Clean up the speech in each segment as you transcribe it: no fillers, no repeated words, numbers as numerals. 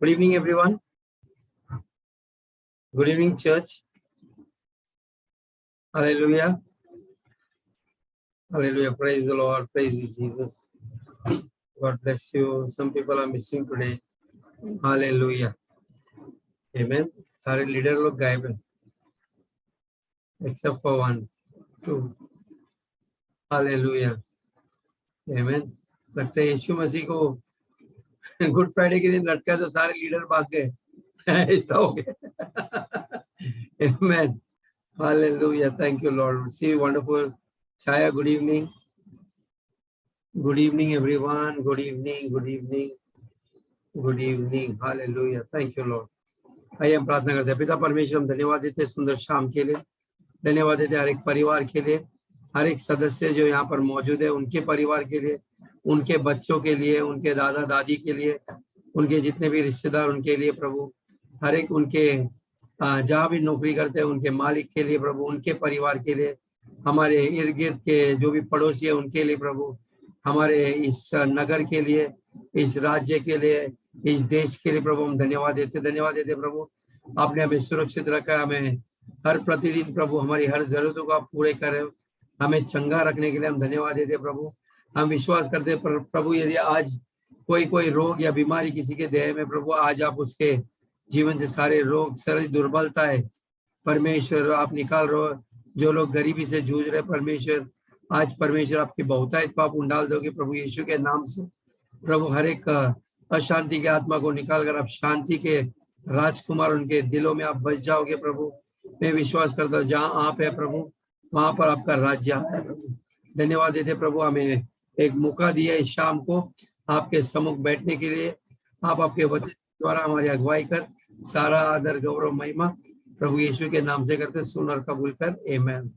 Good evening, everyone. Good evening, church. Hallelujah. Hallelujah. Praise the Lord. Praise you, Jesus. God bless you. Some people are missing today. Hallelujah. Amen. सारे leader लोग गायब हैं except for 1, 2. Hallelujah. Amen. लगता है यीशु मसीह को good Friday के दिन लटका तो सारे लीडर भाग गए ऐसा हो गया Amen. Hallelujah. Thank you, Lord. See, wonderful. Chaya, good evening. Good evening, everyone. Good evening. Good evening. Good evening. Hallelujah. Thank you, Lord. आइए हम प्रार्थना करते हैं। पिता परमेश्वर, हम धन्यवाद देते हैं सुंदर शाम के लिए, धन्यवाद देते हैं हर एक परिवार के लिए, हर एक सदस्य जो यहाँ पर मौजूद है उनके परिवार के लिए, उनके बच्चों के लिए, उनके दादा दादी के लिए, उनके जितने भी रिश्तेदार उनके लिए प्रभु, हर एक उनके जहाँ भी नौकरी करते हैं उनके मालिक के लिए प्रभु, उनके परिवार के लिए, हमारे इर्द गिर्द के जो भी पड़ोसी है उनके लिए प्रभु, हमारे इस नगर के लिए, इस राज्य के लिए, इस देश के लिए प्रभु हम धन्यवाद देते प्रभु। आपने हमें सुरक्षित रखा, हमें हर प्रतिदिन प्रभु हमारी हर जरूरतों को आप पूरे करें, हमें चंगा रखने के लिए हम धन्यवाद देते प्रभु। हम विश्वास करते प्रभु यदि आज कोई रोग या बीमारी किसी के देह में प्रभु, आज आप उसके जीवन से सारे रोग, सारी दुर्बलता है परमेश्वर आप निकाल रहे हो। जो लोग गरीबी से जूझ रहे परमेश्वर, आज परमेश्वर आपकी बहुतायत पाप उंडाल दोगे प्रभु यीशु के नाम से प्रभु। हर एक अशांति की आत्मा को निकाल कर आप शांति के राजकुमार उनके दिलों में आप बस जाओगे प्रभु। मैं विश्वास करता हूँ जहाँ आप है प्रभु वहां पर आपका राज्य आता है प्रभु। धन्यवाद देते प्रभु, हमें एक मौका दिया इस शाम को आपके सम्मुख बैठने के लिए। आप आपके वचन द्वारा हमारी अगुवाई कर, सारा आदर गौरव महिमा प्रभु यीशु के नाम से करते, सुन और कबूल कर, आमीन।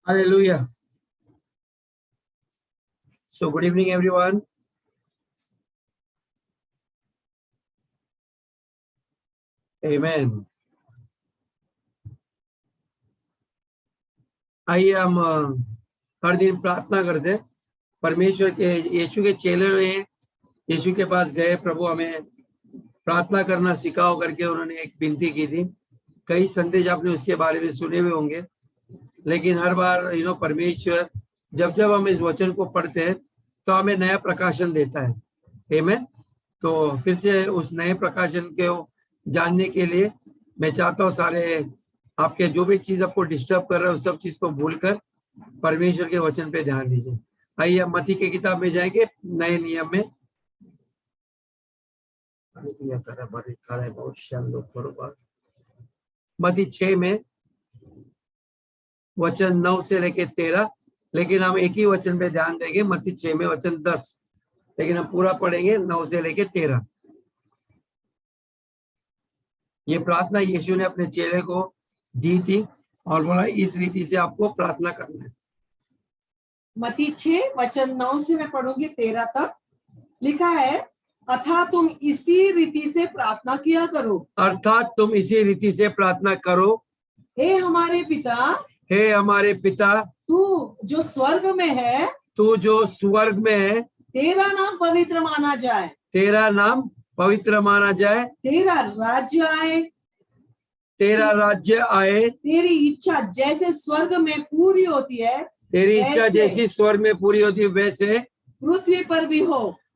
Hallelujah. So good evening everyone. Amen. आइए हम हर दिन प्रार्थना करते, परमेश्वर के यीशु के चेले हैं, यीशु के पास गए, प्रभु हमें प्रार्थना करना सिखाओ करके उन्होंने एक विनती की थी। कई संदेश आपने उसके बारे में सुने हुए होंगे, लेकिन हर बार परमेश्वर जब हम इस वचन को पढ़ते हैं तो हमें नया प्रकाशन देता है। आमीन। तो फिर से उस नए प्रकाशन को जानने के लिए मैं चाहता हूँ सारे आपके जो भी चीज आपको डिस्टर्ब कर रहा है उस सब चीज को भूलकर परमेश्वर के वचन पे ध्यान दीजिए। आइए हम मत्ती की किताब में जाएंगे, नए नियम में। मत्ती 6 में वचन 9 से लेके 13, लेकिन हम एक ही वचन पे ध्यान देंगे, मत्ती 6 में वचन 10, लेकिन हम पूरा पढ़ेंगे 9 से लेके 13। ये प्रार्थना यीशु ने अपने चेले को दी थी और बोला इस रीति से आपको प्रार्थना करना है। मत्ती 6 वचन 9 से मैं पढ़ूंगी 13 तक। लिखा है, अर्थात तुम इसी रीति से प्रार्थना किया करो। अर्थात तुम इसी रीति से प्रार्थना करो। हे हमारे पिता, तू जो स्वर्ग में है, तेरा नाम पवित्र माना जाए। तेरा राज्य आए। तेरी इच्छा जैसे स्वर्ग में पूरी होती है,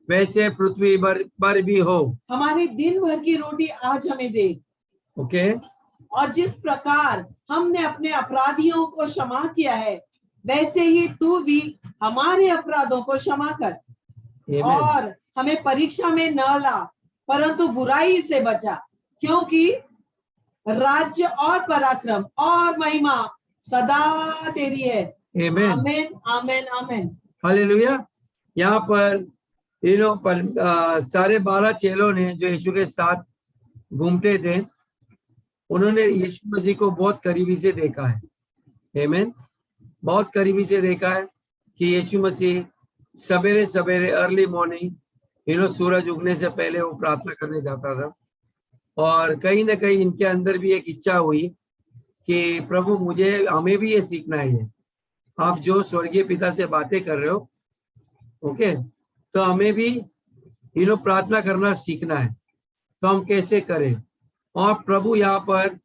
वैसे पृथ्वी पर भी हो। हमारे दिन भर की रोटी आज हमें दे। ओके। और जिस प्रकार हमने अपने अपराधियों को क्षमा किया है, वैसे ही तू भी हमारे अपराधों को क्षमा कर। और हमें परीक्षा में न ला, परंतु बुराई से बचा, क्योंकि राज्य और पराक्रम और महिमा सदा तेरी है। आमीन, आमीन, आमीन। हालेलुया। यहाँ पर सारे 12 चेलों ने जो यीशु के साथ घूमते थे, उन्होंने यीशु मसीह को बहुत करीबी से देखा है। आमीन। बहुत करीबी से देखा है कि यीशु मसीह सवेरे सवेरे अर्ली मॉर्निंग सूरज उगने से पहले वो प्रार्थना करने जाता था। और कहीं ना कहीं इनके अंदर भी एक इच्छा हुई कि प्रभु हमें भी ये सीखना है। आप जो स्वर्गीय पिता से बातें कर रहे हो, ओके, तो हमें भी प्रार्थना करना सीखना है। तो हम कैसे करें? और प्रभु यहाँ पर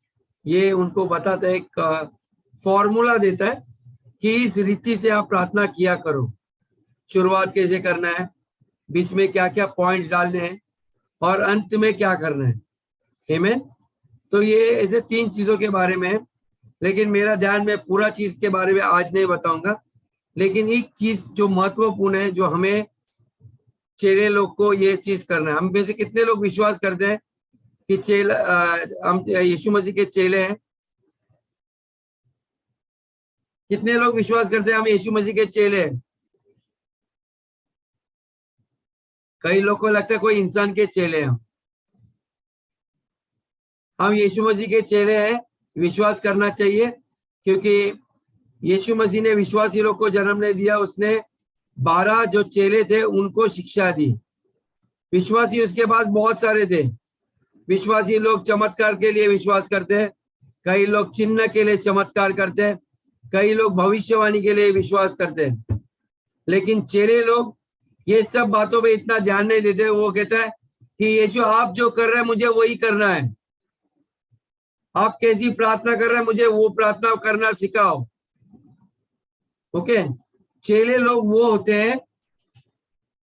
ये उनको बताता है, एक फॉर्मूला देता है कि इस रीति से आप प्रार्थना किया करो। शुरुआत कैसे करना है, बीच में क्या क्या पॉइंट्स डालने हैं और अंत में क्या करना है। आमीन। तो ये ऐसे 3 चीजों के बारे में है, लेकिन मेरा ध्यान में पूरा चीज के बारे में आज नहीं बताऊंगा। लेकिन एक चीज जो महत्वपूर्ण है, जो हमें चेले लोग को ये चीज करना है। हम में से कितने लोग विश्वास करते हैं कि हम यीशु मसीह के चेले हैं? कितने लोग विश्वास करते हैं हम यीशु मसीह के चेले हैं? कई लोग को लगता है कोई इंसान के चेले हैं। हम यीशु मसीह के चेले हैं, विश्वास करना चाहिए, क्योंकि यीशु मसीह ने विश्वासी लोग को जन्म नहीं दिया, उसने 12 जो चेले थे उनको शिक्षा दी। विश्वासी उसके पास बहुत सारे थे। विश्वासी लोग चमत्कार के लिए विश्वास करते हैं, कई लोग चिन्ह के लिए चमत्कार करते हैं, कई लोग भविष्यवाणी के लिए विश्वास करते हैं। लेकिन चेले लोग ये सब बातों पे इतना ध्यान नहीं देते। वो कहता है कि यीशु आप जो कर रहे हैं मुझे वही करना है, आप कैसी प्रार्थना कर रहे हैं मुझे वो प्रार्थना करना सिखाओ। ओके, चेले लोग वो होते हैं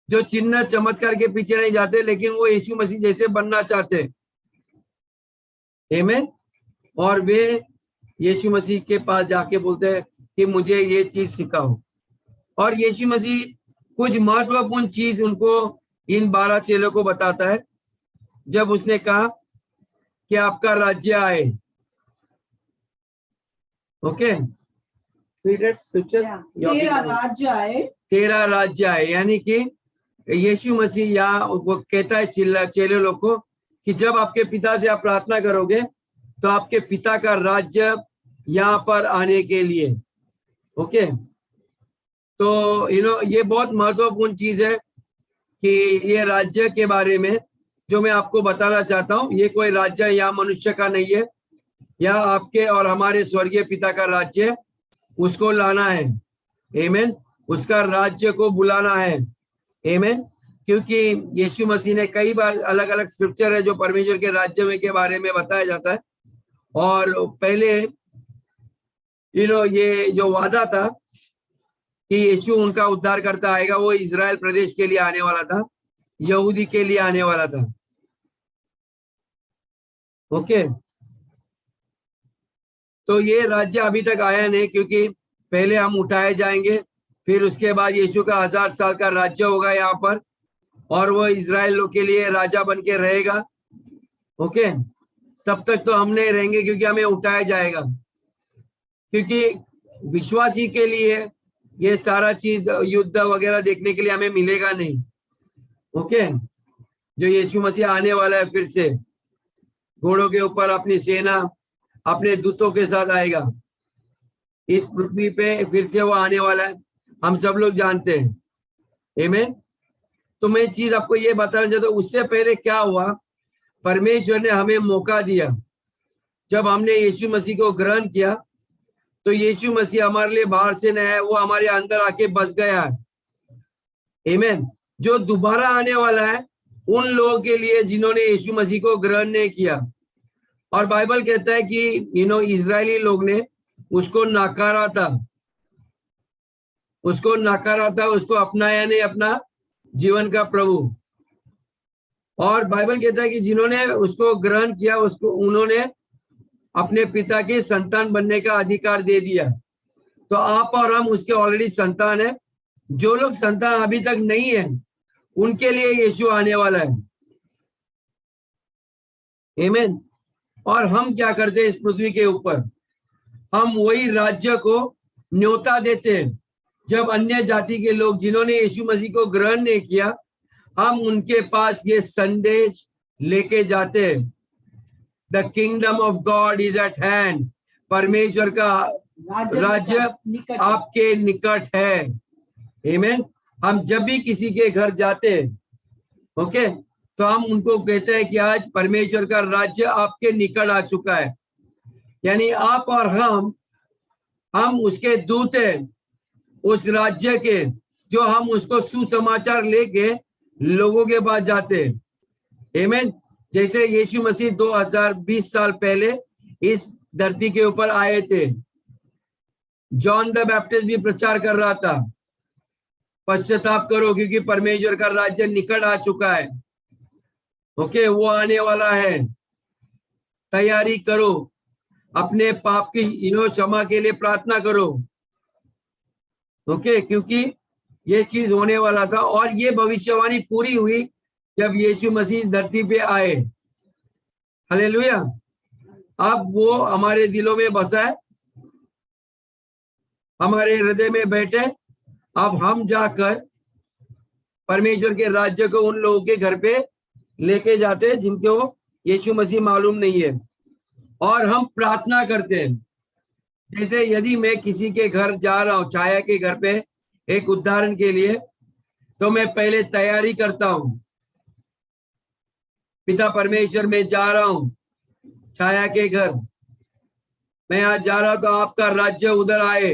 जो चिन्ह चमत्कार के पीछे नहीं जाते, लेकिन वो यीशु मसीह जैसे बनना चाहते हैं। आमीन। और वे यीशु मसीह के पास जाके बोलते हैं कि मुझे ये चीज सिखाओ। और यीशु मसीह कुछ महत्वपूर्ण चीज उनको, इन 12 चेलों को बताता है। जब उसने कहा कि आपका राज्य आए। ओके, तेरा राज्य आए, तेरा राज्य आए, यानी कि यीशु मसीह या वो कहता है चेले लोग को कि जब आपके पिता से आप प्रार्थना करोगे तो आपके पिता का राज्य यहाँ पर आने के लिए। ओके, तो ये बहुत महत्वपूर्ण चीज है कि ये राज्य के बारे में जो मैं आपको बताना चाहता हूँ, ये कोई राज्य या मनुष्य का नहीं है, या आपके और हमारे स्वर्गीय पिता का राज्य, उसको लाना है। आमीन। उसका राज्य को बुलाना है। आमीन। क्योंकि यीशु मसीह ने कई बार अलग अलग स्क्रिप्चर है जो परमेश्वर के राज्य में के बारे में बताया जाता है। और पहले ये जो वादा था कि यीशु उनका उद्धार करता आएगा, वो इजराइल प्रदेश के लिए आने वाला था, यहूदी के लिए आने वाला था। ओके, तो ये राज्य अभी तक आया नहीं, क्योंकि पहले हम उठाए जाएंगे, फिर उसके बाद यीशु का 1000 साल का राज्य होगा यहाँ पर, और वो इजराइल लोग के लिए राजा बन के रहेगा। ओके, तब तक तो हम नहीं रहेंगे क्योंकि हमें उठाया जाएगा। क्योंकि विश्वासी के लिए ये सारा चीज युद्ध वगैरह देखने के लिए हमें मिलेगा नहीं। ओके, जो यीशु मसीह आने वाला है, फिर से घोड़ों के ऊपर अपनी सेना अपने दूतों के साथ आएगा इस पृथ्वी पे, फिर से वो आने वाला है, हम सब लोग जानते हैं। आमीन। तो मैं चीज आपको ये बताना चाहता हूँ, उससे पहले क्या हुआ, परमेश्वर ने हमें मौका दिया। जब हमने यीशु मसीह को ग्रहण किया तो यीशु मसीह हमारे लिए बाहर से नहीं है, वो हमारे अंदर आके बस गया है। आमीन। जो दोबारा आने वाला है उन लोगों के लिए जिन्होंने यीशु मसीह को ग्रहण नहीं किया। और बाइबल कहता है कि इजरायली लोग ने उसको नकारा था, उसको अपनाया नहीं अपना जीवन का प्रभु। और बाइबल कहता है कि जिन्होंने उसको ग्रहण किया, उसको उन्होंने अपने पिता के संतान बनने का अधिकार दे दिया। तो आप और हम उसके ऑलरेडी संतान है। जो लोग संतान अभी तक नहीं है उनके लिए यीशु आने वाला है। आमीन। और हम क्या करते हैं इस पृथ्वी के ऊपर, हम वही राज्य को न्योता देते हैं। जब अन्य जाति के लोग जिन्होंने यीशु मसीह को ग्रहण नहीं किया, हम उनके पास ये संदेश लेके जाते हैं, the kingdom of God is eight hand. परमेश्वर का राज्य आपके निकट है। आमीन। हम जब भी किसी के घर जाते हैं, ओके, तो हम उनको कहते हैं कि आज परमेश्वर का राज्य आपके निकट आ चुका है। यानी आप और हम उसके दूत हैं, उस राज्य के, जो हम उसको सुसमाचार लेके लोगों के पास जाते हैं। आमीन। जैसे यीशु मसीह 2020 साल पहले इस धरती के ऊपर आए थे, जॉन द बैप्टिस्ट भी प्रचार कर रहा था, पश्चाताप करो क्योंकि परमेश्वर का राज्य निकट आ चुका है। ओके, वो आने वाला है, तैयारी करो, अपने पाप की क्षमा के लिए प्रार्थना करो। ओके, क्योंकि ये चीज होने वाला था और ये भविष्यवाणी पूरी हुई जब यीशु मसीह धरती पे आए। हालेलुया। अब वो हमारे दिलों में बसा है, हमारे हृदय में बैठे। अब हम जाकर परमेश्वर के राज्य को उन लोगों के घर पे लेके जाते हैं जिनको यीशु मसीह मालूम नहीं है, और हम प्रार्थना करते हैं। जैसे यदि मैं किसी के घर जा रहा हूँ, छाया के घर पे, एक उदाहरण के लिए, तो मैं पहले तैयारी करता हूँ। पिता परमेश्वर, मैं जा रहा हूँ छाया के घर, मैं आज जा रहा, तो आपका राज्य उधर आए।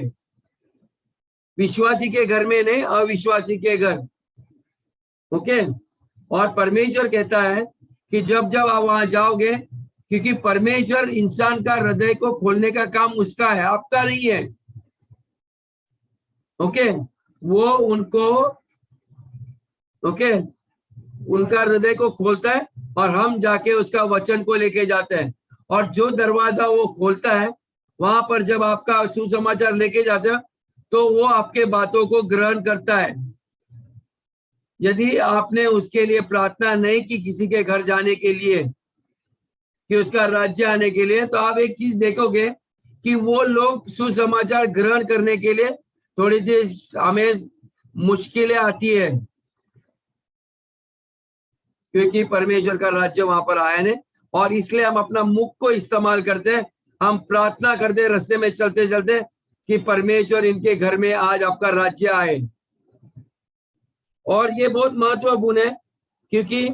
विश्वासी के घर में नहीं, अविश्वासी के घर। ओके, और परमेश्वर कहता है कि जब जब आप वहां जाओगे, क्योंकि परमेश्वर इंसान का हृदय को खोलने का काम उसका है, आपका नहीं है। ओके, वो उनको उनका हृदय को खोलता है और हम जाके उसका वचन को लेके जाते हैं। और जो दरवाजा वो खोलता है, वहां पर जब आपका सुसमाचार लेके जाते हैं, तो वो आपके बातों को ग्रहण करता है। यदि आपने उसके लिए प्रार्थना नहीं की किसी के घर जाने के लिए, कि उसका राज्य आने के लिए, तो आप एक चीज देखोगे कि वो लोग सुसमाचार ग्रहण करने के लिए थोड़ी सी हमें मुश्किलें आती है, क्योंकि परमेश्वर का राज्य वहां पर आया नहीं। और इसलिए हम अपना मुख को इस्तेमाल करते हैं, हम प्रार्थना करते हैं रास्ते में चलते चलते कि परमेश्वर इनके घर में आज आपका राज्य आए। और ये बहुत महत्वपूर्ण है, क्योंकि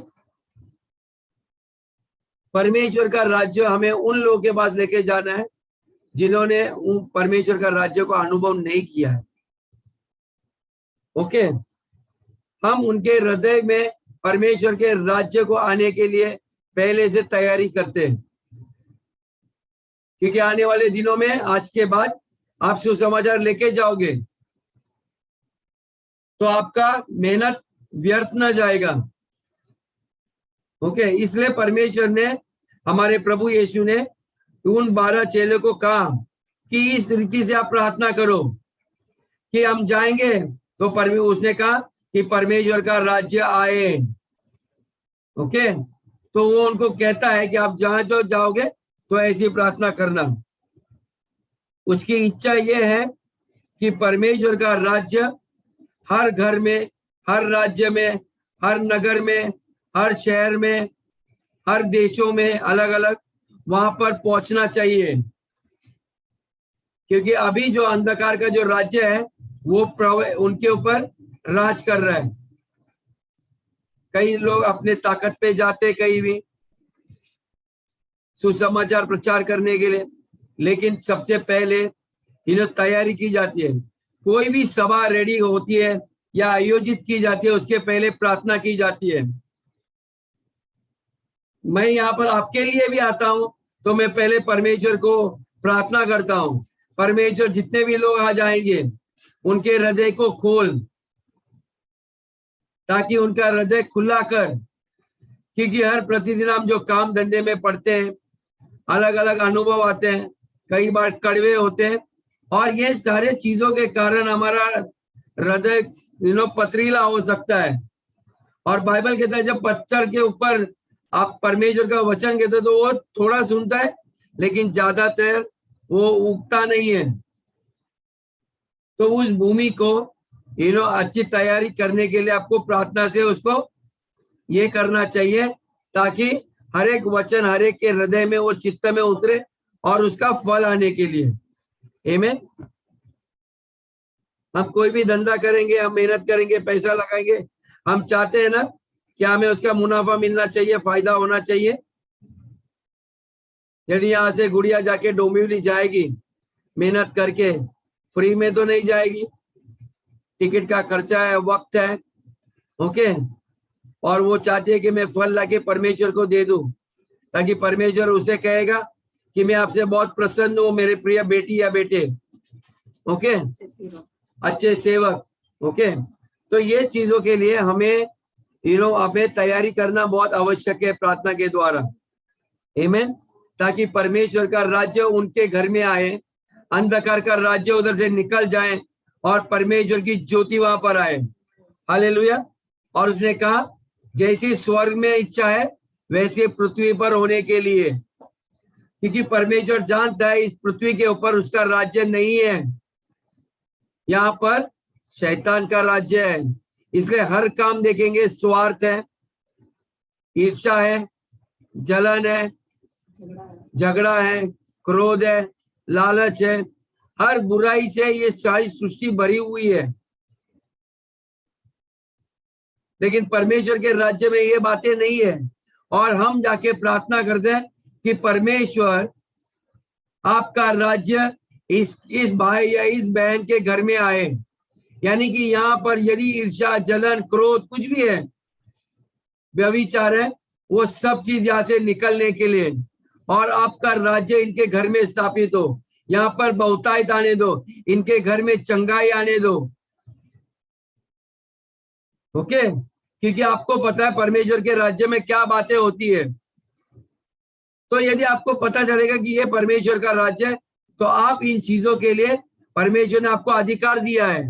परमेश्वर का राज्य हमें उन लोगों के पास लेके जाना है जिन्होंने परमेश्वर का राज्य को अनुभव नहीं किया है। ओके, हम उनके हृदय में परमेश्वर के राज्य को आने के लिए पहले से तैयारी करते हैं, क्योंकि आने वाले दिनों में, आज के बाद आप सुसमाचार लेके जाओगे तो आपका मेहनत व्यर्थ न जाएगा। ओके, इसलिए परमेश्वर ने, हमारे प्रभु यीशु ने उन 12 चेलों को कहा कि इस रीति से आप प्रार्थना करो कि हम जाएंगे तो उसने कहा कि परमेश्वर का राज्य आए। ओके, तो वो उनको कहता है कि आप जहां तो जाओगे तो ऐसी प्रार्थना करना। उसकी इच्छा ये है कि परमेश्वर का राज्य हर घर में, हर राज्य में, हर नगर में, हर शहर में, हर देशों में अलग अलग वहां पर पहुंचना चाहिए। क्योंकि अभी जो अंधकार का जो राज्य है वो उनके ऊपर राज कर रहा है। कई लोग अपने ताकत पे जाते कहीं भी सुसमाचार प्रचार करने के लिए, लेकिन सबसे पहले इन्हें तैयारी की जाती है। कोई भी सभा रेडी होती है या आयोजित की जाती है, उसके पहले प्रार्थना की जाती है। मैं यहाँ पर आपके लिए भी आता हूं तो मैं पहले परमेश्वर को प्रार्थना करता हूं, परमेश्वर जितने भी लोग आ जाएंगे उनके हृदय को खोल, ताकि उनका हृदय खुला कर। क्योंकि हर प्रतिदिन हम जो काम धंधे में पढ़ते हैं, अलग अलग अनुभव आते हैं, कई बार कड़वे होते हैं, और ये सारे चीजों के कारण हमारा हृदय पथरीला हो सकता है। और बाइबल कहता है जब पत्थर के ऊपर आप परमेश्वर का वचन कहते तो वो थोड़ा सुनता है, लेकिन ज्यादातर वो उगता नहीं है। तो उस भूमि को अच्छी तैयारी करने के लिए आपको प्रार्थना से उसको ये करना चाहिए, ताकि हर एक वचन हर एक के हृदय में, वो चित्त में उतरे और उसका फल आने के लिए। आमीन। हम कोई भी धंधा करेंगे, हम मेहनत करेंगे, पैसा लगाएंगे, हम चाहते हैं ना कि हमें उसका मुनाफा मिलना चाहिए, फायदा होना चाहिए। यदि यहाँ से गुड़िया जाके डोंबिवली जाएगी मेहनत करके, फ्री में तो नहीं जाएगी, टिकट का खर्चा है, वक्त है। ओके, और वो चाहती है कि मैं फल लाके परमेश्वर को दे दूं, ताकि परमेश्वर उसे कहेगा कि मैं आपसे बहुत प्रसन्न हूं मेरे प्रिय बेटी या बेटे। ओके, अच्छे सेवक। ओके, तो ये चीजों के लिए हमें हमें तैयारी करना बहुत आवश्यक है प्रार्थना के द्वारा। आमीन। ताकि परमेश्वर का राज्य उनके घर में आए, अंधकार का राज्य उधर से निकल जाए और परमेश्वर की ज्योति वहां पर आए। हालेलुया। और उसने कहा जैसी स्वर्ग में इच्छा है वैसे पृथ्वी पर होने के लिए, क्योंकि परमेश्वर जानता है इस पृथ्वी के ऊपर उसका राज्य नहीं है, यहाँ पर शैतान का राज्य है। इसलिए हर काम देखेंगे स्वार्थ है, ईर्ष्या है, जलन है, झगड़ा है, क्रोध है, लालच है, हर बुराई से ये सारी सृष्टि भरी हुई है। लेकिन परमेश्वर के राज्य में ये बातें नहीं है। और हम जाके प्रार्थना करते हैं कि परमेश्वर आपका राज्य इस भाई या इस बहन के घर में आए। यानी कि यहाँ पर यदि ईर्ष्या, जलन, क्रोध कुछ भी है, व्यभिचार है, वो सब चीज यहाँ से निकलने के लिए, और आपका राज्य इनके घर में स्थापित हो। यहाँ पर बहुतायत आने दो, इनके घर में चंगाई आने दो। ओके, क्योंकि आपको पता है परमेश्वर के राज्य में क्या बातें होती है। तो यदि आपको पता चलेगा कि ये परमेश्वर का राज्य है, तो आप इन चीजों के लिए, परमेश्वर ने आपको अधिकार दिया है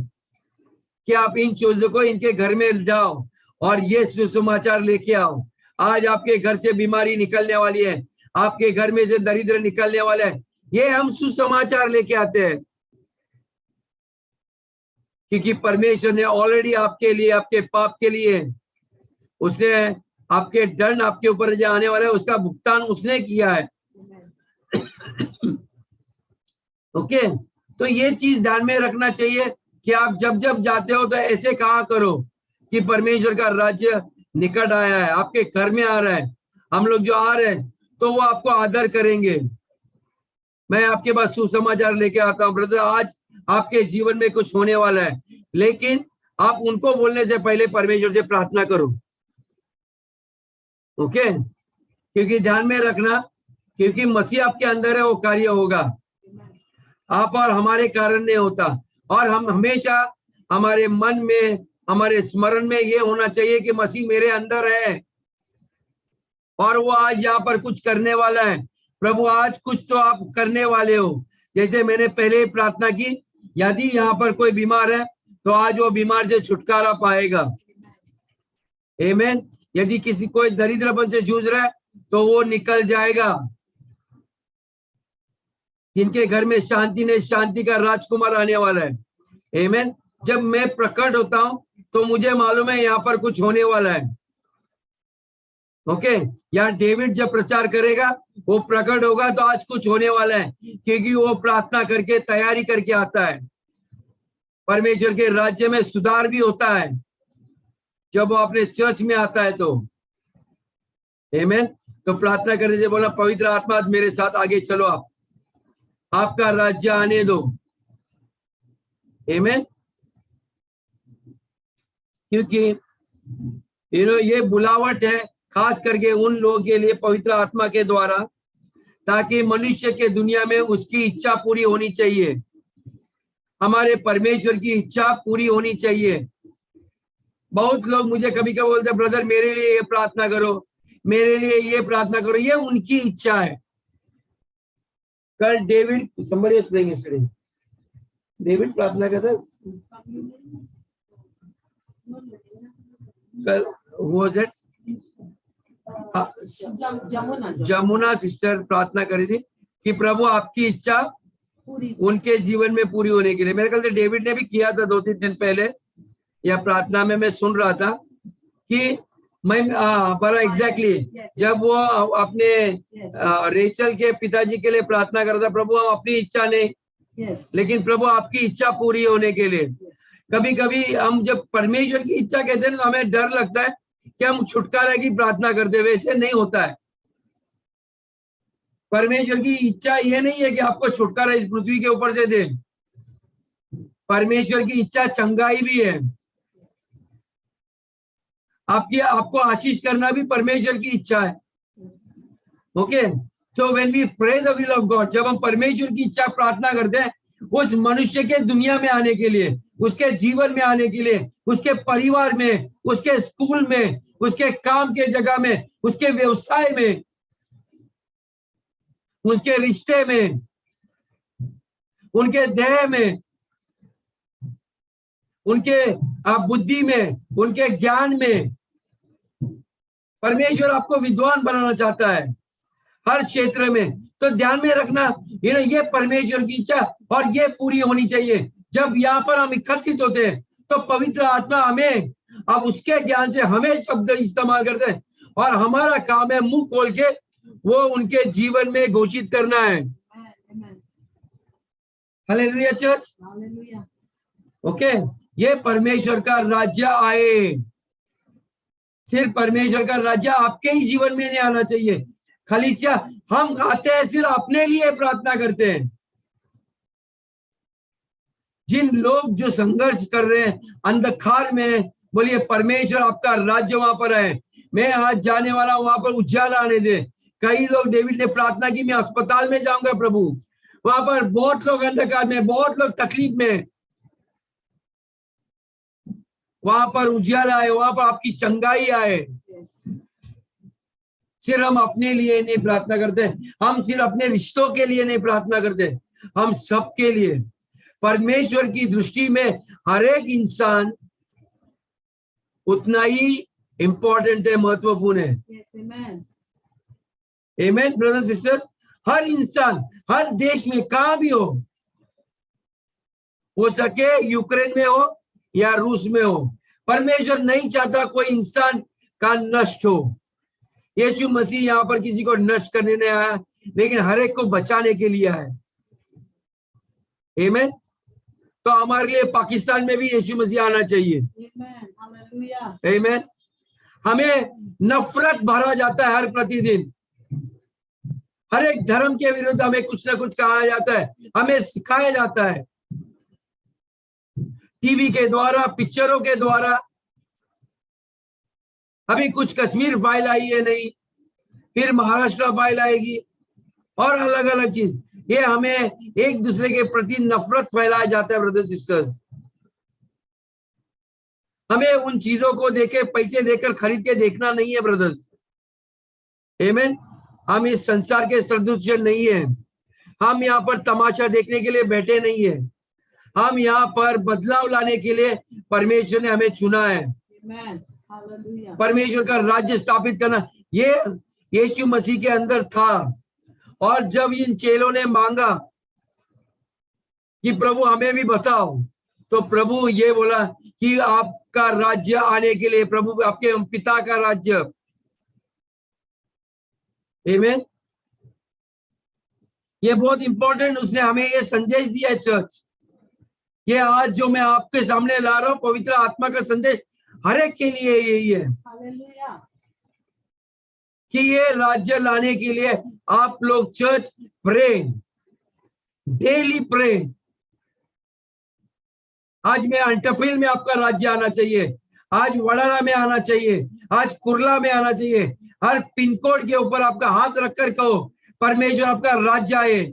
कि आप इन चीजों को इनके घर में जाओ और ये सुसमाचार लेके आओ। आज आपके घर से बीमारी निकलने वाली है, आपके घर में से दरिद्र निकलने वाला है, ये हम सुसमाचार लेके आते हैं, क्योंकि परमेश्वर ने ऑलरेडी आपके लिए, आपके पाप के लिए, उसने आपके दंड आपके ऊपर जो आने वाला है उसका भुगतान उसने किया है। ओके, तो ये चीज ध्यान में रखना चाहिए कि आप जब जब जाते हो तो ऐसे कहा करो कि परमेश्वर का राज्य निकट आया है, आपके घर में आ रहा है। हम लोग जो आ रहे हैं तो वो आपको आदर करेंगे। मैं आपके पास सुसमाचार लेके आता हूँ ब्रदर, आज आपके जीवन में कुछ होने वाला है, लेकिन आप उनको बोलने से पहले परमेश्वर से प्रार्थना करो। ओके, क्योंकि ध्यान में रखना, क्योंकि मसीह आपके अंदर है, वो कार्य होगा, आप और हमारे कारण नहीं होता। और हम हमेशा हमारे मन में, हमारे स्मरण में ये होना चाहिए कि मसीह मेरे अंदर है और वो आज यहाँ पर कुछ करने वाला है। प्रभु आज कुछ तो आप करने वाले हो। जैसे मैंने पहले ही प्रार्थना की, यदि यहाँ पर कोई बीमार है तो आज वो बीमार से छुटकारा पाएगा। आमीन। यदि किसी कोई दरिद्रपन से जूझ रहा है तो वो निकल जाएगा। जिनके घर में शांति ने, शांति का राजकुमार आने वाला है। आमीन। जब मैं प्रकट होता हूं तो मुझे मालूम है यहाँ पर कुछ होने वाला है। ओके, यहाँ डेविड जब प्रचार करेगा, वो प्रकट होगा तो आज कुछ होने वाला है, क्योंकि वो प्रार्थना करके तैयारी करके आता है। परमेश्वर के राज्य में सुधार भी होता है जब वो अपने चर्च में आता है तो। आमीन। तो प्रार्थना करने से बोला, पवित्र आत्मा मेरे साथ आगे चलो, आपका राज्य आने दो। आमीन। क्योंकि ये बुलावट है खास करके उन लोगों के लिए पवित्र आत्मा के द्वारा, ताकि मनुष्य के दुनिया में उसकी इच्छा पूरी होनी चाहिए। हमारे परमेश्वर की इच्छा पूरी होनी चाहिए। बहुत लोग मुझे कभी कभी बोलते हैं, ब्रदर मेरे लिए ये प्रार्थना करो, मेरे लिए ये प्रार्थना करो। ये उनकी इच्छा है। कल डेविड, डेविड प्रार्थना करता, कल वो जमुना सिस्टर प्रार्थना करी थी कि प्रभु आपकी इच्छा उनके जीवन में पूरी होने के लिए। मेरे ख्याल से डेविड ने भी किया था 2-3 दिन पहले, या प्रार्थना में मैं सुन रहा था कि मैं पर एग्जैक्टली जब वो अपने रेचल के पिताजी के लिए प्रार्थना करता, प्रभु हम अपनी इच्छा नहीं, लेकिन प्रभु आपकी इच्छा पूरी होने के लिए। कभी कभी हम जब परमेश्वर की इच्छा कहते हैं तो हमें डर लगता है कि हम छुटकारा की प्रार्थना करते, वैसे नहीं होता है। परमेश्वर की इच्छा ये नहीं है कि आपको छुटकारा इस पृथ्वी के ऊपर से दे। परमेश्वर की इच्छा चंगाई भी है। आपको आशीष करना भी परमेश्वर की इच्छा है। Okay, so when we pray the will of God, जब हम परमेश्वर की इच्छा प्रार्थना करते हैं उस मनुष्य के दुनिया में आने के लिए, उसके जीवन में आने के लिए, उसके परिवार में, उसके स्कूल में, उसके काम के जगह में, उसके व्यवसाय में, उसके रिश्ते में, उनके देह में, उनके बुद्धि में, उनके ज्ञान में। परमेश्वर आपको विद्वान बनाना चाहता है हर क्षेत्र में। तो ध्यान में रखना, ये परमेश्वर की इच्छा और ये पूरी होनी चाहिए। जब यहाँ पर हम एकत्रित होते हैं तो पवित्र आत्मा हमें अब उसके ज्ञान से हमें शब्द इस्तेमाल करते हैं और हमारा काम है मुंह खोल के वो उनके जीवन में घोषित करना है। Hallelujah church, okay. ये परमेश्वर का राज्य आए। सिर्फ परमेश्वर का राज्य आपके ही जीवन में नहीं आना चाहिए। खलीसिया हम आते हैं सिर्फ अपने लिए प्रार्थना करते हैं। जिन लोग जो संघर्ष कर रहे हैं अंधकार में, बोलिए परमेश्वर आपका राज्य वहां पर है। मैं आज जाने वाला हूं, वहां पर उजाला आने दे। कई लोग, डेविड ने प्रार्थना की मैं अस्पताल में जाऊंगा प्रभु, वहां पर बहुत लोग अंधकार में, बहुत लोग तकलीफ में, वहां पर उजाला आए, वहां पर आपकी चंगाई आए। सिर्फ हम अपने लिए नहीं प्रार्थना करते, हम सिर्फ अपने रिश्तों के लिए नहीं प्रार्थना करते, हम सबके लिए। परमेश्वर की दृष्टि में हर एक इंसान उतना ही इंपॉर्टेंट है, महत्वपूर्ण है। आमेन ब्रदर्स सिस्टर्स। हर इंसान, हर देश में कहां भी हो सके यूक्रेन में हो या रूस में हो, परमेश्वर नहीं चाहता कोई इंसान का नष्ट हो। यीशु मसीह यहाँ पर किसी को नष्ट करने नहीं आया, लेकिन हर एक को बचाने के लिए आया। आमेन। तो हमारे लिए पाकिस्तान में भी यीशु मसीह आना चाहिए। आमेन। हमें नफरत भरा जाता है हर प्रतिदिन, हर एक धर्म के विरुद्ध हमें कुछ ना कुछ कहा जाता है, हमें सिखाया जाता है टीवी के द्वारा, पिक्चरों के द्वारा। अभी कुछ कश्मीर फाइल आई है नहीं, फिर महाराष्ट्र फाइल आएगी और अलग अलग चीज। ये हमें एक दूसरे के प्रति नफरत फैलाया जाता है ब्रदर्स सिस्टर्स। हमें उन चीजों को देके पैसे देकर खरीद के देखना नहीं है ब्रदर्स। आमेन। हम इस संसार के सदृश नहीं है। हम यहाँ पर तमाशा देखने के लिए बैठे नहीं है। हम यहाँ पर बदलाव लाने के लिए परमेश्वर ने हमें चुना है। परमेश्वर का राज्य स्थापित करना ये यीशु मसीह के अंदर था। और जब इन चेलों ने मांगा कि प्रभु हमें भी बताओ, तो प्रभु ये बोला कि आपका राज्य आने के लिए, प्रभु आपके पिता का राज्य। आमीन। ये बहुत इंपॉर्टेंट, उसने हमें ये संदेश दिया है चर्च। ये आज जो मैं आपके सामने ला रहा हूं, पवित्र आत्मा का संदेश हर एक के लिए यही है कि ये राज्य लाने के लिए आप लोग चर्च प्रे, डेली प्रे। आज मैं अंटफिल में आपका राज्य आना चाहिए, आज वडाला में आना चाहिए, आज कुर्ला में आना चाहिए। हर पिन कोड के ऊपर आपका हाथ रखकर कहो परमेश्वर आपका राज्य आए।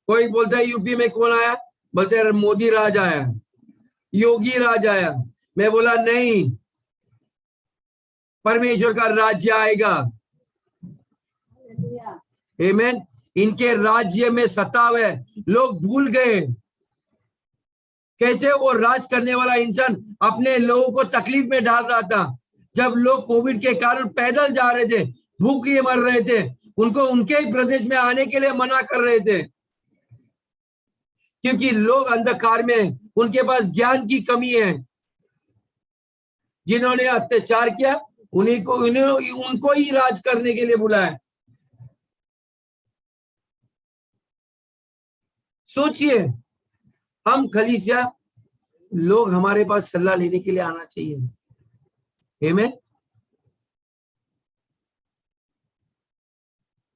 कोई बोलता है यूपी में कौन आया, बोलते हैं मोदी राज आया, योगी राज आया। मैं बोला नहीं, परमेश्वर का राज्य आएगा। आमीन। इनके राज्य में सताव है, लोग भूल गए कैसे वो राज करने वाला इंसान अपने लोगों को तकलीफ में डाल रहा था। जब लोग कोविड के कारण पैदल जा रहे थे, भूखे मर रहे थे, उनको उनके ही प्रदेश में आने के लिए मना कर रहे थे, क्योंकि लोग अंधकार में, उनके पास ज्ञान की कमी है। जिन्होंने अत्याचार किया उनको ही राज करने के लिए बुलाया। सोचिए, हम खलीसिया लोग हमारे पास सलाह लेने के लिए आना चाहिए। आमीन।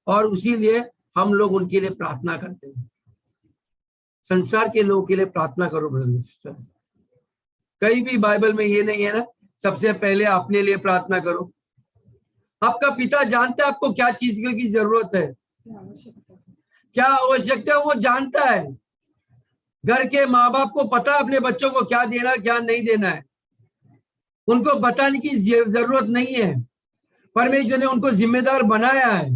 और उसीलिए हम लोग उनके लिए प्रार्थना करते हैं। संसार के लोगों के लिए प्रार्थना करो ब्रदर्स सिस्टर्स। कहीं भी बाइबल में ये नहीं है ना सबसे पहले अपने लिए प्रार्थना करो। आपका पिता जानता है आपको क्या चीज की जरूरत है, क्या आवश्यकता है, वो जानता है। घर के माँ बाप को पता है अपने बच्चों को क्या देना क्या नहीं देना है, उनको बताने की जरूरत नहीं है। परमेश्वर ने उनको जिम्मेदार बनाया है।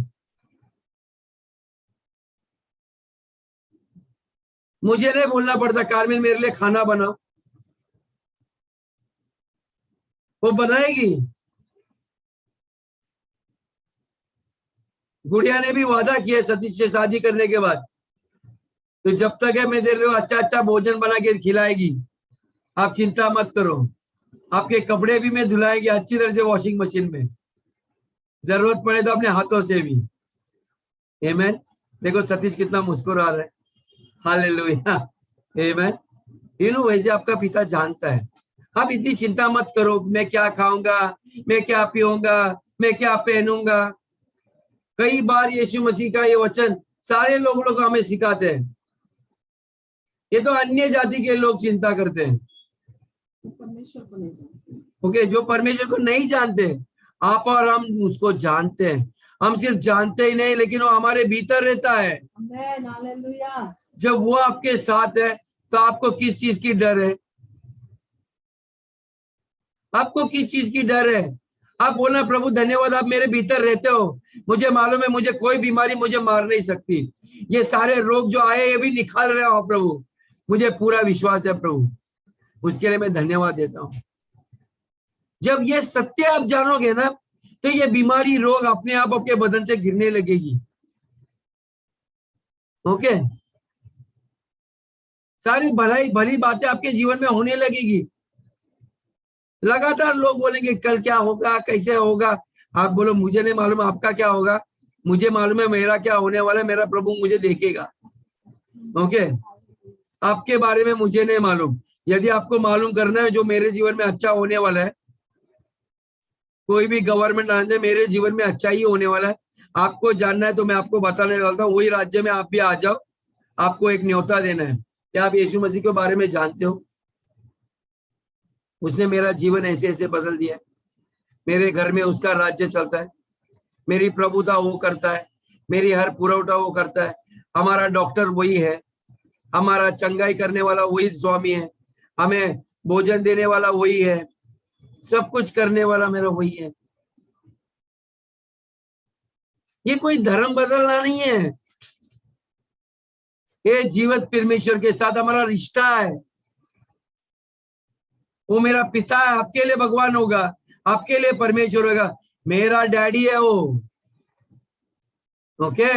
मुझे नहीं बोलना पड़ता कारमेल मेरे लिए खाना बनाओ, वो बनाएगी। गुड़िया ने भी वादा किया सतीश से शादी करने के बाद, तो जब तक है मैं तेरे को अच्छा अच्छा भोजन बना के खिलाएगी, आप चिंता मत करो। आपके कपड़े भी मैं धुलाएगी अच्छी तरह से वॉशिंग मशीन में, जरूरत पड़े तो अपने हाथों से भी। आमीन। देखो सतीश कितना मुस्कुरा रहा है, हालेलुया, आमीन। वैसे आपका पिता जानता है। आप इतनी चिंता मत करो मैं क्या खाऊंगा, मैं क्या पीऊंगा, मैं क्या पहनूंगा। कई बार यीशु मसीह का ये वचन सारे लोगों को हमें सिखाते हैं। ये तो अन्य जाति के लोग चिंता करते हैं, परमेश्वर को नहीं जानते। ओके, जो परमेश्वर को नहीं जानते। आप और हम उसको जानते हैं। हम सिर्फ जानते ही नहीं लेकिन वो हमारे भीतर रहता है। आमीन, हालेलुया। जब वो आपके साथ है तो आपको किस चीज की डर है? आपको किस चीज की डर है? आप बोलना प्रभु धन्यवाद आप मेरे भीतर रहते हो। मुझे मालूम है मुझे कोई बीमारी मुझे मार नहीं सकती। ये सारे रोग जो आए ये भी निकाल रहे हो प्रभु, मुझे पूरा विश्वास है प्रभु, उसके लिए मैं धन्यवाद देता हूँ। जब ये सत्य आप जानोगे ना तो ये बीमारी रोग अपने आप आपके बदन से गिरने लगेगी। ओके, सारी भली बातें आपके जीवन में होने लगेगी। लगातार लोग बोलेंगे कल क्या होगा कैसे होगा, आप बोलो मुझे नहीं मालूम आपका क्या होगा, मुझे मालूम है मेरा क्या होने वाला है, मेरा प्रभु मुझे देखेगा। ओके, आपके बारे में मुझे नहीं मालूम। यदि आपको मालूम करना है जो मेरे जीवन में अच्छा होने वाला है, कोई भी गवर्नमेंट आने मेरे जीवन में अच्छा ही होने वाला है, आपको जानना है तो मैं आपको बताने वाला हूँ। वही राज्य में आप भी आ जाओ, आपको एक न्योता देना है। क्या आप यीशु मसीह के बारे में जानते हो? उसने मेरा जीवन ऐसे ऐसे बदल दिया है। मेरे घर में उसका राज्य चलता है, मेरी प्रभुता वो करता है, मेरी हर पुरवठा वो करता है। हमारा डॉक्टर वही है, हमारा चंगाई करने वाला वही स्वामी है, हमें भोजन देने वाला वही है, सब कुछ करने वाला मेरा वही है। ये कोई धर्म बदलना नहीं है, ये जीवित परमेश्वर के साथ हमारा रिश्ता है। वो मेरा पिता है, आपके लिए भगवान होगा, आपके लिए परमेश्वर होगा, मेरा डैडी है वो। ओके,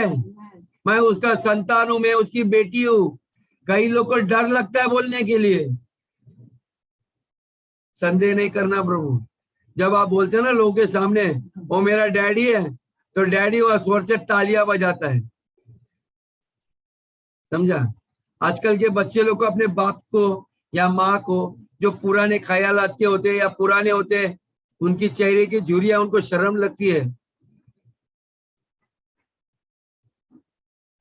मैं उसका संतान हूं, मैं उसकी बेटी हूं। कई लोग को डर लगता है बोलने के लिए, संदेह नहीं करना प्रभु। जब आप बोलते हैं ना लोगों के सामने वो मेरा डैडी है, तो डैडी वह स्वर से तालियां बजाता है, समझा। आजकल के बच्चे लोग को अपने बाप को या माँ को जो पुराने ख्यालात के होते हैं या पुराने होते हैं, उनकी चेहरे की झुर्रियां उनको शर्म लगती है।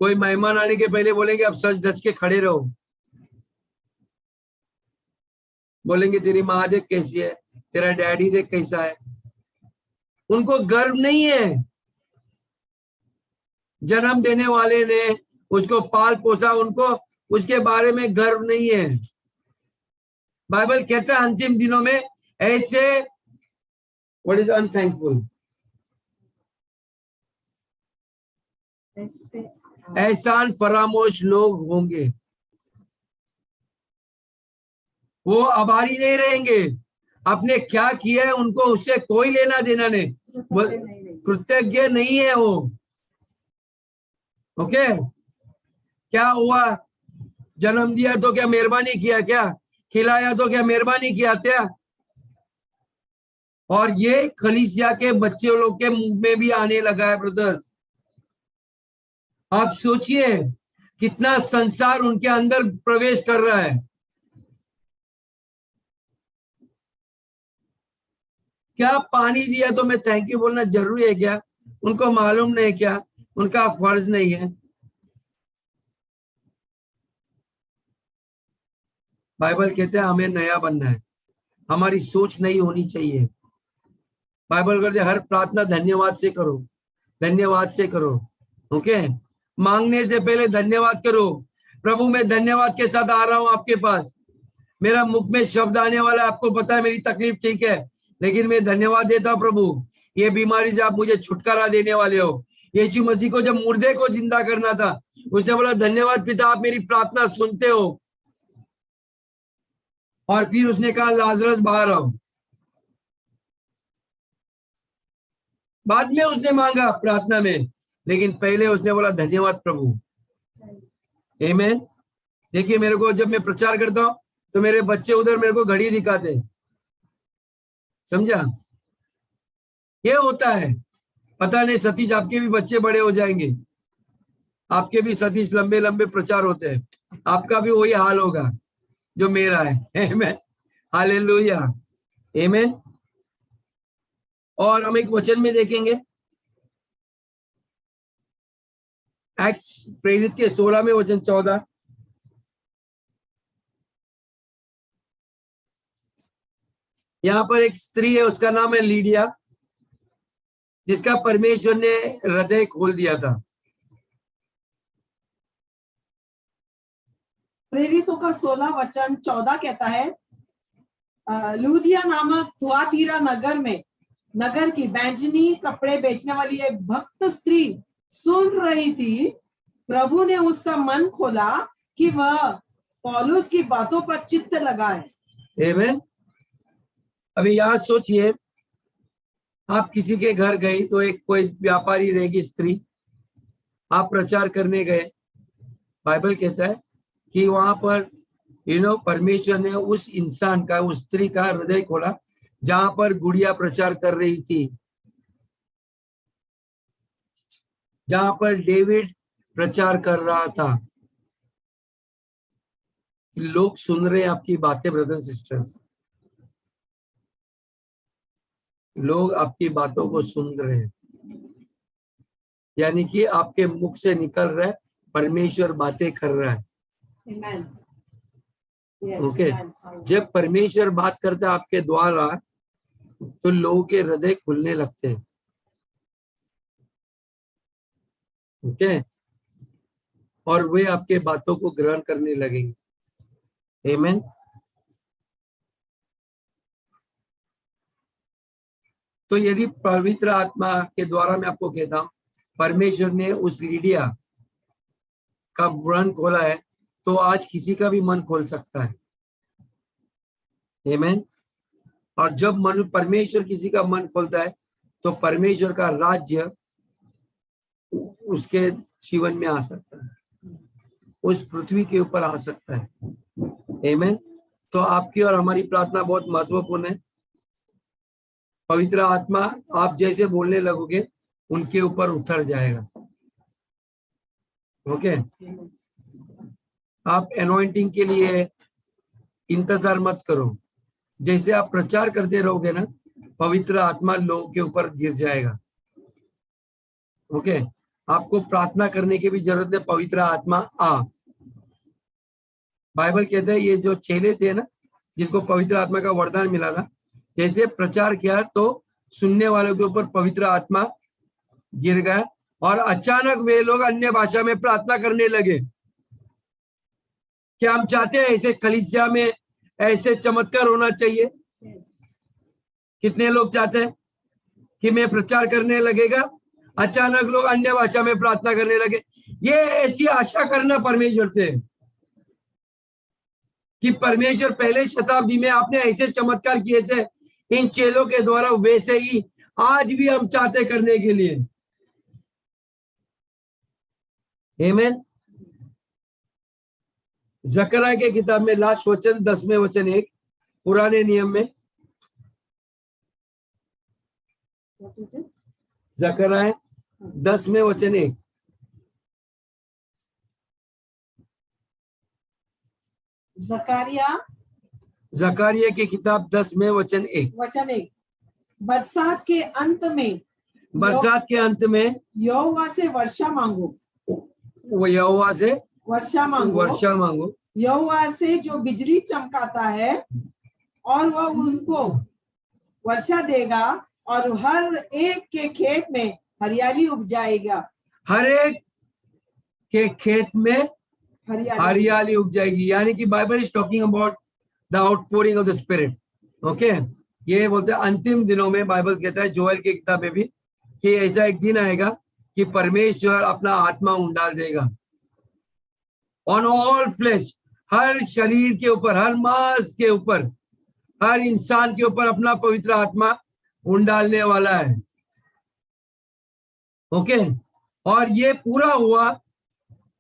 कोई मेहमान आने के पहले बोलेंगे अब सच धज के खड़े रहो, बोलेंगे तेरी माँ देख कैसी है, तेरा डैडी देख कैसा है। उनको गर्व नहीं है, जन्म देने वाले ने उसको पाल पोसा, उनको उसके बारे में गर्व नहीं है। बाइबल कहता है अंतिम दिनों में ऐसे व्हाट इज अनथैंकफुल, एहसान फरामोश लोग होंगे। वो आभारी नहीं रहेंगे, आपने क्या किया है उनको उससे कोई लेना देना नहीं, वो कृतज्ञ नहीं है वो। ओके, क्या हुआ, जन्म दिया तो क्या मेहरबानी किया, क्या खिलाया तो क्या मेहरबानी किया क्या? और ये कलीसिया के बच्चे लोग के मुंह में भी आने लगा है ब्रदर्स। आप सोचिए कितना संसार उनके अंदर प्रवेश कर रहा है। क्या पानी दिया तो मैं थैंक यू बोलना जरूरी है क्या? उनको मालूम नहीं क्या उनका फर्ज नहीं है? बाइबल कहते हैं हमें नया बनना है, हमारी सोच नहीं होनी चाहिए। बाइबल कहते हर प्रार्थना धन्यवाद से करो, धन्यवाद से करो। ओके, मांगने से पहले धन्यवाद करो। प्रभु मैं धन्यवाद के साथ आ रहा हूं आपके पास, मेरा मुख में शब्द आने वाला है, आपको पता है मेरी तकलीफ ठीक है, लेकिन मैं धन्यवाद देता हूं प्रभु, ये बीमारी से आप मुझे छुटकारा देने वाले हो। यीशु मसीह को जब मुर्दे को जिंदा करना था, उसने बोला धन्यवाद पिता, आप मेरी प्रार्थना सुनते हो। और फिर उसने कहा लाजरस बाहर आओ। बाद में उसने मांगा प्रार्थना में, लेकिन पहले उसने बोला धन्यवाद प्रभु। आमीन। देखिए मेरे को जब मैं प्रचार करता हूं तो मेरे बच्चे उधर मेरे को घड़ी दिखाते, समझा? ये होता है। पता नहीं सतीश आपके भी बच्चे बड़े हो जाएंगे, आपके भी सतीश लंबे लंबे प्रचार होते हैं, आपका भी वही हाल होगा जो मेरा है। आमीन, हालेलुया, आमीन। और हम एक वचन में देखेंगे, एक्ट्स प्रेरित के 16 में वचन 14। यहाँ पर एक स्त्री है, उसका नाम है लीडिया, जिसका परमेश्वर ने हृदय खोल दिया था। प्रेरितों का 16 वचन 14 कहता है, लूदिया नामक थुआतीरा नगर की बैंजनी कपड़े बेचने वाली एक भक्त स्त्री सुन रही थी। प्रभु ने उसका मन खोला कि वह पौलुस की बातों पर चित्त लगाए। आमीन। अभी यहाँ सोचिए, आप किसी के घर गए तो एक कोई व्यापारी रहेगी स्त्री, आप प्रचार करने गए, बाइबल कहता है कि वहां पर परमेश्वर ने उस इंसान का, उस स्त्री का हृदय खोला, जहां पर गुड़िया प्रचार कर रही थी, जहां पर डेविड प्रचार कर रहा था। लोग सुन रहे हैं आपकी बातें ब्रदर सिस्टर्स, लोग आपकी बातों को सुन रहे हैं, यानी कि आपके मुख से निकल रहा है, परमेश्वर बातें कर रहा है। ओके, जब परमेश्वर बात करता है आपके द्वारा तो लोगों के हृदय खुलने लगते हैं। ओके, और वे आपके बातों को ग्रहण करने लगेंगे। आमीन। तो यदि पवित्र आत्मा के द्वारा, मैं आपको कहता हूं, परमेश्वर ने उस लीडिया का मन खोला है, तो आज किसी का भी मन खोल सकता है। आमीन। और जब मन परमेश्वर किसी का मन खोलता है तो परमेश्वर का राज्य उसके जीवन में आ सकता है, उस पृथ्वी के ऊपर आ सकता है। आमीन। तो आपकी और हमारी प्रार्थना बहुत महत्वपूर्ण है। पवित्र आत्मा आप जैसे बोलने लगोगे उनके ऊपर उतर जाएगा। ओके, आप एनॉइंटिंग के लिए इंतजार मत करो, जैसे आप प्रचार करते रहोगे ना, पवित्र आत्मा लोगों के ऊपर गिर जाएगा। ओके, आपको प्रार्थना करने की भी जरूरत है, पवित्र आत्मा आ। बाइबल कहता है ये जो चेले थे ना, जिनको पवित्र आत्मा का वरदान मिला था, जैसे प्रचार किया तो सुनने वालों के ऊपर पवित्र आत्मा गिर गया और अचानक वे लोग अन्य भाषा में प्रार्थना करने लगे। क्या हम चाहते हैं ऐसे कलीसिया में ऐसे चमत्कार होना चाहिए? कितने लोग चाहते हैं कि मैं प्रचार करने लगेगा, अचानक लोग अन्य भाषा में प्रार्थना करने लगे? ये ऐसी आशा करना परमेश्वर से कि परमेश्वर पहले शताब्दी में आपने ऐसे चमत्कार किए थे इन चेलों के द्वारा, वैसे ही आज भी हम चाहते करने के लिए। आमीन। जकरिया के किताब में लास्ट वचन 10वें वचन 1, पुराने नियम में जकरिया 10वें वचन 1। जकरिया की किताब 10वें वचन 1। बरसात के अंत में यहोवा से वर्षा मांगो, वो यहोवा से वर्षा मांगो, वर्षा मांगो, यहोवा से जो बिजली चमकाता है और वह उनको वर्षा देगा और हर एक के खेत में हरियाली उपजाएगा। हर एक के खेत में हरियाली हरियाली उग जाएगी। यानी कि Bible is talking about the outpouring of the spirit. Okay, ये बोलते हैं अंतिम दिनों में, बाइबल कहता है जोएल की किताब में भी कि ऐसा एक दिन आएगा कि परमेश्वर अपना आत्मा उंडाल देगा ऑन ऑल फ्लेश, हर शरीर के ऊपर, हर मांस के ऊपर, हर इंसान के ऊपर अपना पवित्र आत्मा उंडालने वाला है। ओके, और ये पूरा हुआ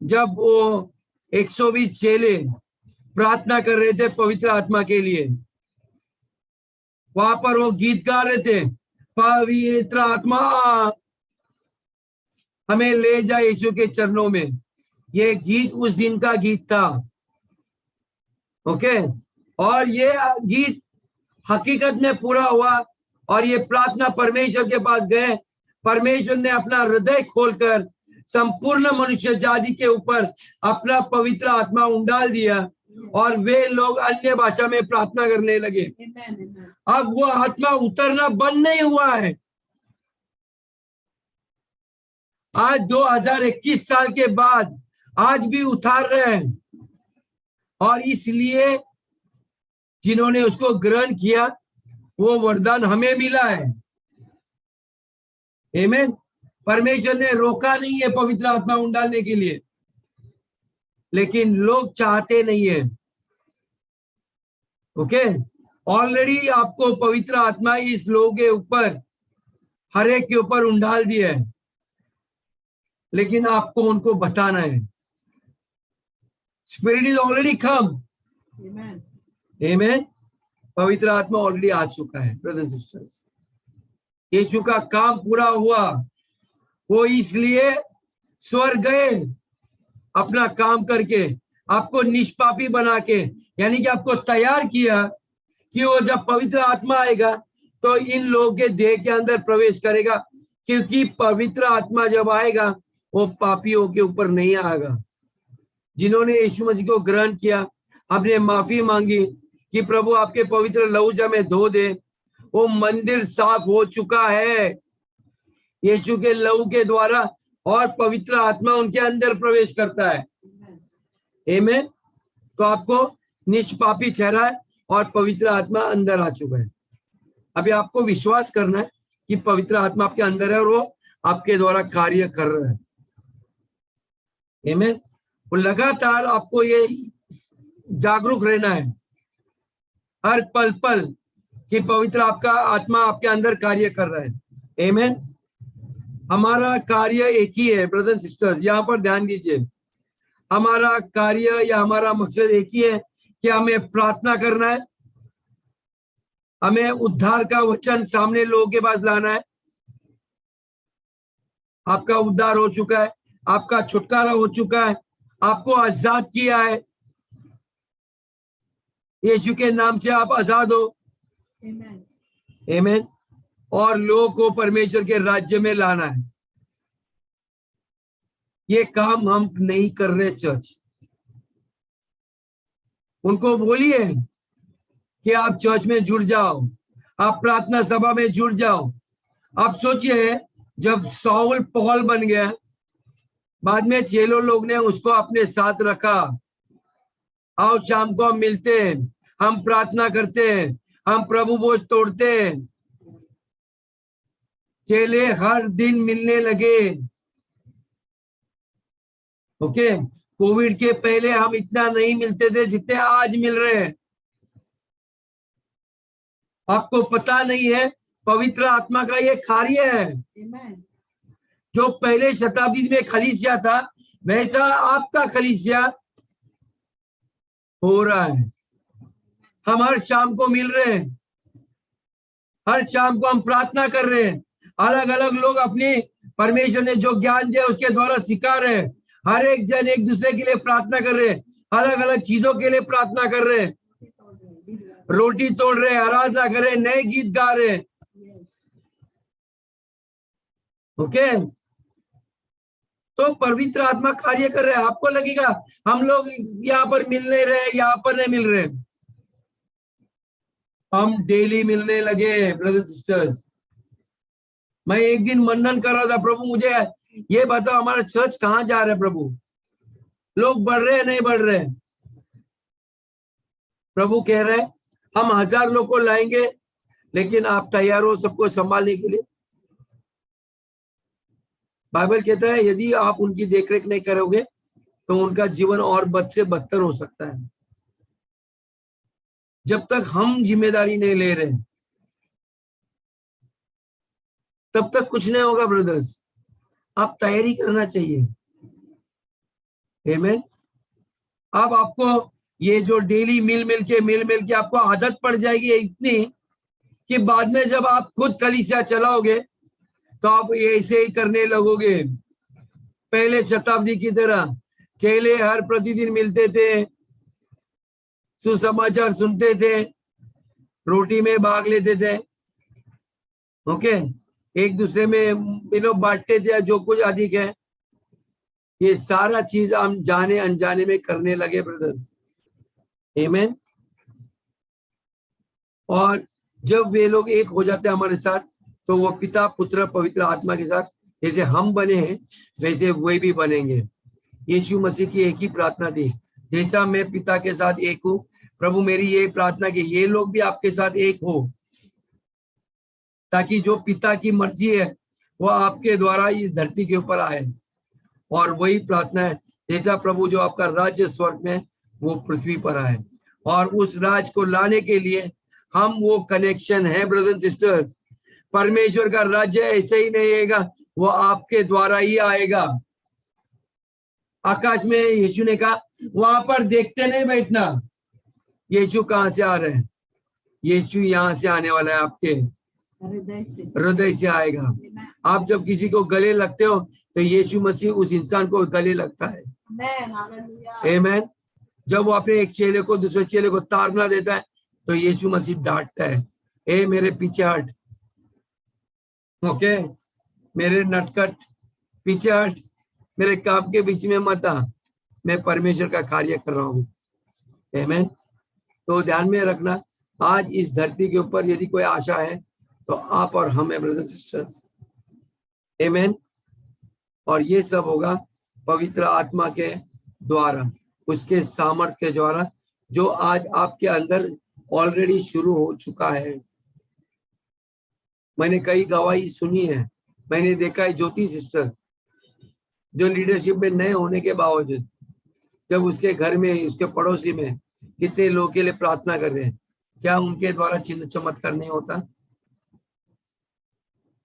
जब वो 120 चेले प्रार्थना कर रहे थे पवित्र आत्मा के लिए। वहां पर वो गीत गा रहे थे, पवित्र आत्मा हमें ले जाए यीशु के चरणों में। ये गीत उस दिन का गीत था। ओके, और ये गीत हकीकत में पूरा हुआ और ये प्रार्थना परमेश्वर के पास गए। परमेश्वर ने अपना हृदय खोलकर संपूर्ण मनुष्य जाति के ऊपर अपना पवित्र आत्मा उंडाल दिया और वे लोग अन्य भाषा में प्रार्थना करने लगे। अब वो आत्मा उतरना बंद नहीं हुआ है। आज 2021 साल के बाद आज भी उतार रहे हैं, और इसलिए जिन्होंने उसको ग्रहण किया वो वरदान हमें मिला है। आमीन। परमेश्वर ने रोका नहीं है पवित्र आत्मा उंडालने के लिए, लेकिन लोग चाहते नहीं है। ओके, ऑलरेडी आपको पवित्र आत्मा इस लोगों के ऊपर, हर एक के ऊपर उंडाल दिया है, लेकिन आपको उनको बताना है। स्पिरिट इज ऑलरेडी कम। आमीन। पवित्र आत्मा ऑलरेडी आ चुका है ब्रदर्स एंड सिस्टर्स। यीशु का काम पूरा हुआ। वो इसलिए स्वर्ग गए अपना काम करके, आपको निष्पापी बना के, यानी कि आपको तैयार किया कि वो जब पवित्र आत्मा आएगा तो इन लोगों के देह के अंदर प्रवेश करेगा, क्योंकि पवित्र आत्मा जब आएगा वो पापियों के ऊपर नहीं आएगा। जिन्होंने यीशु मसीह को ग्रहण किया, आपने माफी मांगी कि प्रभु आपके पवित्र लहू से हमें धो दे, वो मंदिर साफ हो चुका है यीशु के लहू के द्वारा, और पवित्र आत्मा उनके अंदर प्रवेश करता है। आमीन। तो आपको निष्पापी ठहरा है और पवित्र आत्मा अंदर आ चुका है। अभी आपको विश्वास करना है कि पवित्र आत्मा आपके अंदर है और वो आपके द्वारा कार्य कर रहा है। आमीन। और लगातार आपको ये जागरूक रहना है हर पल पल कि पवित्र आपका आत्मा आपके अंदर कार्य कर रहा है। आमीन। हमारा कार्य एक ही है ब्रदर सिस्टर्स, यहाँ पर ध्यान दीजिए। हमारा कार्य या हमारा मकसद एक ही है कि हमें प्रार्थना करना है, हमें उद्धार का वचन सामने लोगों के पास लाना है। आपका उद्धार हो चुका है, आपका छुटकारा हो चुका है, आपको आजाद किया है। यीशु के नाम से आप आजाद हो। आमीन। और लोगों को परमेश्वर के राज्य में लाना है। ये काम हम नहीं कर रहे चर्च। उनको बोलिए कि आप चर्च में जुड़ जाओ, आप प्रार्थना सभा में जुड़ जाओ। आप सोचिए, जब साउल पौल बन गया, बाद में चेलों लोग ने उसको अपने साथ रखा। आओ शाम को हम मिलते हैं, हम प्रार्थना करते हैं, हम प्रभु भोज तोड़ते हैं। चेले हर दिन मिलने लगे। ओके, कोविड के पहले हम इतना नहीं मिलते थे जितने आज मिल रहे हैं। आपको पता नहीं है, पवित्र आत्मा का ये कार्य है। जो पहले शताब्दी में कलीसिया था, वैसा आपका कलीसिया हो रहा है। हम हर शाम को मिल रहे हैं, हर शाम को हम प्रार्थना कर रहे हैं। अलग अलग लोग अपनी परमेश्वर ने जो ज्ञान दिया उसके द्वारा सिखा रहे हैं। हर एक जन एक दूसरे के लिए प्रार्थना कर रहे हैं, अलग अलग चीजों के लिए प्रार्थना कर रहे हैं, रोटी तोड़ रहे हैं, आराधना कर रहे हैं, नए गीत गा रहे हैं। ओके, तो पवित्र आत्मा कार्य कर रहे हैं। आपको लगेगा हम लोग यहाँ पर मिल नहीं रहे, यहाँ पर नहीं मिल रहे। हम डेली मिलने लगे ब्रदर्स सिस्टर्स। मैं एक दिन मनन कर रहा था, प्रभु मुझे ये बताओ हमारा चर्च कहाँ जा रहा है प्रभु, लोग बढ़ रहे हैं नहीं बढ़ रहे? प्रभु कह रहे हैं हम 1000 लोग को लाएंगे, लेकिन आप तैयार हो सबको संभालने के लिए? बाइबल कहता है यदि आप उनकी देखरेख नहीं करोगे तो उनका जीवन और बद से बदतर हो सकता है। जब तक हम जिम्मेदारी नहीं ले रहे तब तक कुछ नहीं होगा ब्रदर्स। आप तैयारी करना चाहिए। आमीन। अब आपको ये जो डेली मिल मिल के आपको आदत पड़ जाएगी इतनी कि बाद में जब आप खुद कलीसिया चलाओगे तो आप ऐसे ही करने लगोगे। पहले शताब्दी की तरह चेले हर प्रतिदिन मिलते थे, सुसमाचार सुनते थे, रोटी में भाग लेते थे, ओके, एक दूसरे में बांटते थे जो कुछ अधिक है। ये सारा चीज हम जाने अनजाने में करने लगे ब्रदर्स। आमीन। और जब वे लोग एक हो जाते हैं हमारे साथ तो वो पिता पुत्र पवित्र आत्मा के साथ जैसे हम बने हैं वैसे वे भी बनेंगे। यीशु मसीह की एक ही प्रार्थना थी, जैसा मैं पिता के साथ एक हूँ, प्रभु मेरी ये प्रार्थना कि ये लोग भी आपके साथ एक हो, ताकि जो पिता की मर्जी है वो आपके द्वारा इस धरती के ऊपर आए। और वही प्रार्थना है जैसा प्रभु जो आपका राज्य स्वर्ग में वो पृथ्वी पर आए। और उस राज को लाने के लिए हम वो कनेक्शन है ब्रदर्स सिस्टर्स। परमेश्वर का राज्य ऐसे ही नहीं आएगा, वो आपके द्वारा ही आएगा। आकाश में यीशु ने कहा वहां पर देखते नहीं बैठना। यीशु कहाँ से आ रहे हैं? यीशु यहाँ से आने वाला है, आपके हृदय से आएगा। आप जब किसी को गले लगते हो तो यीशु मसीह उस इंसान को गले लगता है। आमीन। जब वो अपने एक चेले को दूसरे चेले को ताड़ना देता है तो यीशु मसीह डांटता है, ए मेरे पीछे हट, ओके, मेरे नटखट पीछे हट, मेरे काम के बीच में मत आ, मैं परमेश्वर का कार्य कर रहा हूँ। आमीन। तो ध्यान में रखना, आज इस धरती के ऊपर यदि कोई आशा है तो आप और हम है ब्रदर्स सिस्टर्स। आमीन। और ये सब होगा पवित्र आत्मा के द्वारा, उसके सामर्थ्य के द्वारा, जो आज आपके अंदर ऑलरेडी शुरू हो चुका है। मैंने कई गवाही सुनी है, मैंने देखा है ज्योति सिस्टर जो लीडरशिप में नए होने के बावजूद जब उसके घर में उसके पड़ोसी में कितने लोगों के लिए प्रार्थना कर रहे हैं, क्या उनके द्वारा चिन्ह चमत्कार नहीं होता?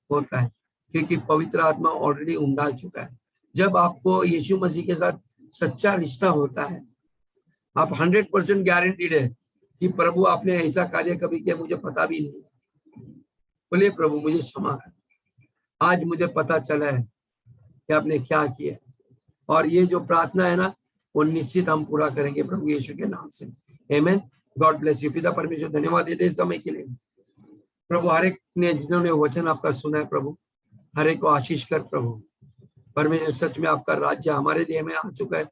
होता है, क्योंकि पवित्र आत्मा ऑलरेडी उंडाल चुका है। जब आपको यीशु मसीह के साथ सच्चा रिश्ता होता है, आप 100% गारंटीड है कि प्रभु आपने ऐसा कार्य कभी किया मुझे पता भी नहीं। बोलिए प्रभु मुझे क्षमा कर, आज मुझे पता चला है कि आपने क्या किया। और ये जो प्रार्थना है ना वो निश्चित हम पूरा करेंगे प्रभु यीशु के नाम से। आमीन। God bless you. पिता परमेश्वर धन्यवाद देते इस समय के लिए। प्रभु हर एक ने जिन्होंने वचन आपका सुना है प्रभु, हर एक को आशीष कर प्रभु। परमेश्वर सच में आपका राज्य हमारे देह में आ चुका है,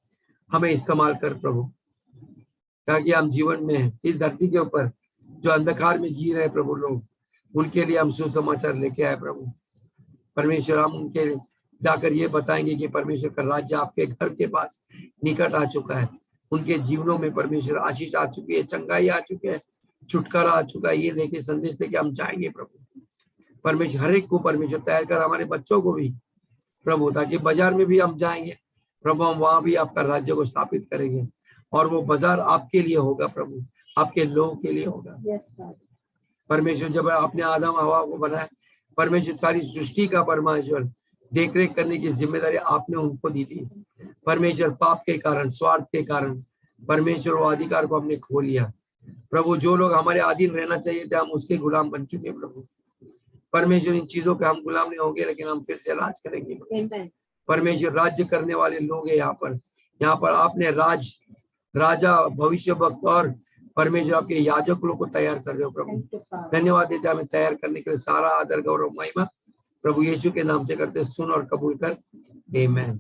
हमें इस्तेमाल कर प्रभु, ताकि हम जीवन में इस धरती के ऊपर जो अंधकार में जी रहे प्रभु लोग, उनके लिए हम सुसमाचार लेके आए प्रभु। परमेश्वर हम उनके जाकर ये बताएंगे कि परमेश्वर का राज्य आपके घर के पास निकट आ चुका है। उनके जीवनों में परमेश्वर आशीष आ चुकी है, चंगाई आ चुकी है, छुटकारा आ चुका है। ये लेके संदेश लेके हम जाएंगे प्रभु। परमेश्वर हर एक को परमेश्वर तैयार कर, हमारे बच्चों को भी प्रभु, ताकि बाजार में भी हम जाएंगे प्रभु, हम वहां भी आपका राज्य को स्थापित करेंगे। और वो बाजार आपके लिए होगा प्रभु, आपके लोगों के लिए होगा। परमेश्वर जब आपने आदम हवा को बनाया, परमेश्वर सारी सृष्टि का परमेश्वर देखरेख करने की जिम्मेदारी आपने उनको दी थी। परमेश्वर पाप के कारण, स्वार्थ के कारण परमेश्वर वो अधिकार को हमने खो लिया प्रभु। जो लोग हमारे अधीन रहना चाहिए थे हम उसके गुलाम बन चुके प्रभु। परमेश्वर इन चीजों पे हम गुलाम नहीं होंगे, लेकिन हम फिर से राज करेंगे। परमेश्वर राज्य करने वाले लोग हैं यहाँ पर आपने राजा भविष्य वक्त और परमेश्वर आपके याजक लोग को तैयार कर रहे हो प्रभु। धन्यवाद देते हमें तैयार करने के लिए। सारा आदर गौरव महिमा प्रभु यीशु के नाम से करते, सुन और कबूल कर। आमीन।